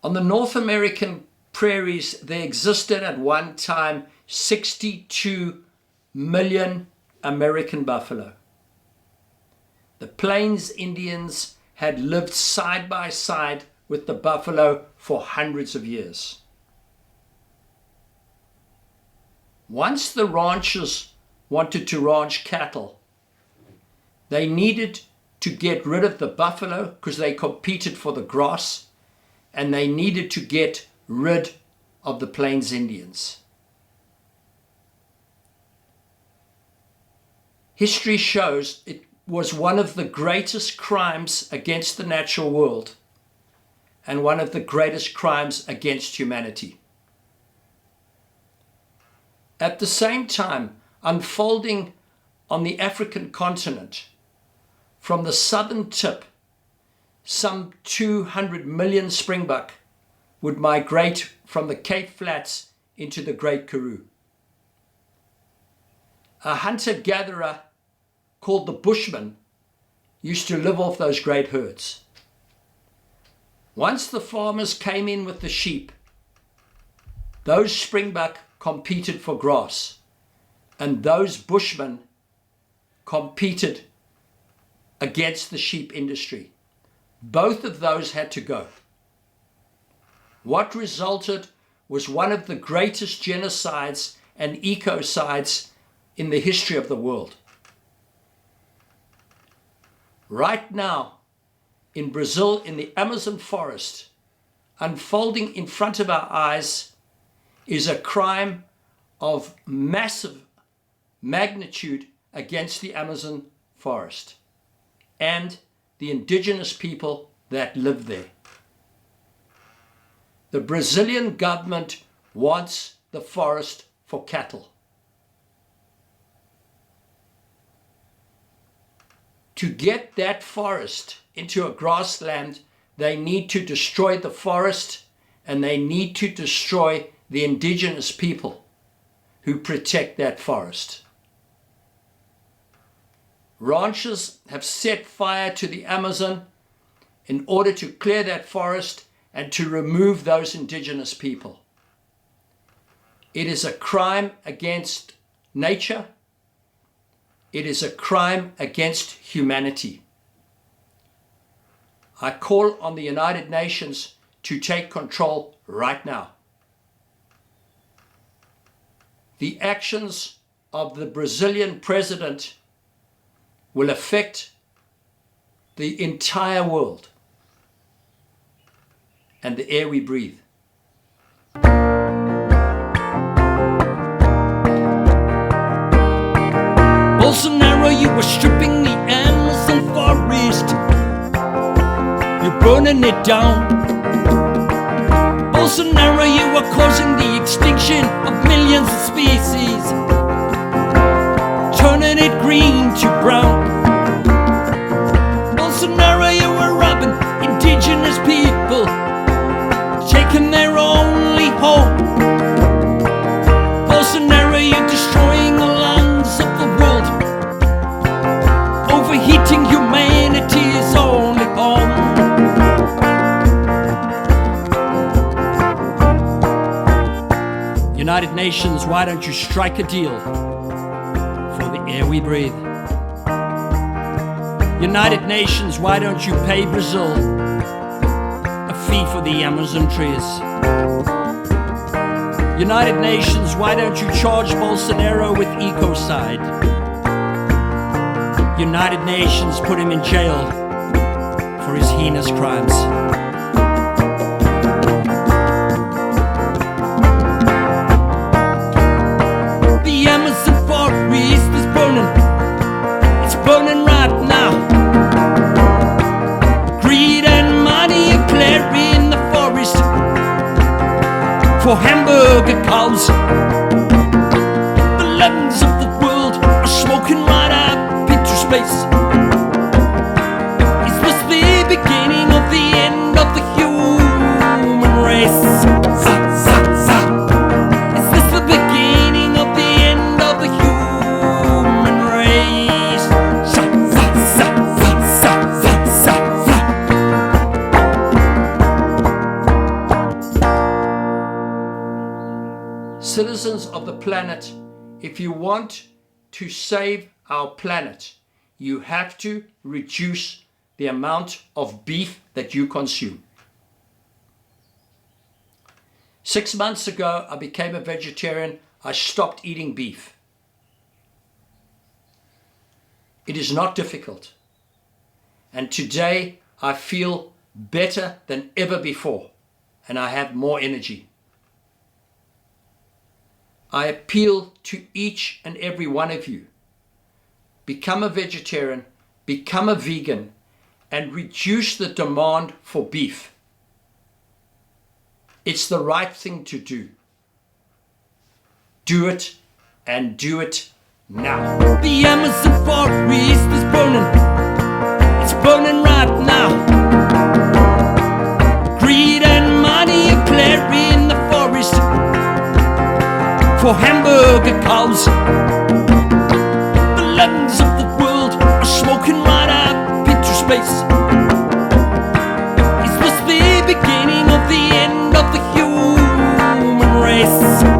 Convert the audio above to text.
On the North American prairies, there existed at one time 62 million American buffalo. The Plains Indians had lived side by side with the buffalo for hundreds of years. Once the ranchers wanted to ranch cattle, they needed to get rid of the buffalo because they competed for the grass, and they needed to get rid of the Plains Indians. History shows it was one of the greatest crimes against the natural world and one of the greatest crimes against humanity. At the same time, unfolding on the African continent, from the southern tip, some 200 million springbuck would migrate from the Cape Flats into the Great Karoo. A hunter-gatherer called the Bushman used to live off those great herds. Once the farmers came in with the sheep, those springbuck competed for grass, and those Bushmen competed against the sheep industry. Both of those had to go. What resulted was one of the greatest genocides and ecocides in the history of the world. Right now, in Brazil, in the Amazon forest, unfolding in front of our eyes, is a crime of massive magnitude against the Amazon forest and the indigenous people that live there. The Brazilian government wants the forest for cattle. To get that forest into a grassland, they need to destroy the forest, and they need to destroy the indigenous people who protect that forest. Ranchers have set fire to the Amazon in order to clear that forest and to remove those indigenous people. It is a crime against nature. It is a crime against humanity. I call on the United Nations to take control right now. The actions of the Brazilian president will affect the entire world and the air we breathe. Bolsonaro, you were stripping the Amazon forest. You're burning it down. Bolsonaro, you are causing the extinction of millions of species, turning it green to brown. Bolsonaro, you are robbing indigenous people, taking their only hope. Bolsonaro, you're destroying the lungs of the world, overheating humanity's only home. United Nations, why don't you strike a deal for the air we breathe? United Nations, why don't you pay Brazil a fee for the Amazon trees? United Nations, why don't you charge Bolsonaro with ecocide? United Nations, put him in jail for his heinous crimes. The Amazon forest is burning. It's burning right now. Greed and money are clearing the forest for hamburger cows. The lungs of the world are smoking right up into space. Is this the beginning of the end of the human race? Is this the beginning of the end of the human race? Citizens of the planet, if you want to save our planet, you have to reduce the amount of beef that you consume. 6 months ago, I became a vegetarian. I stopped eating beef. It is not difficult. And today, I feel better than ever before, and I have more energy. I appeal to each and every one of you. Become a vegetarian, become a vegan, and reduce the demand for beef. It's the right thing to do. Do it, and do it now. The Amazon forest is burning. It's burning right now. Greed and money are clearing the forest for hamburger cows. The lungs of the world are smoking right out into space. Is this the beginning of the end of the human race?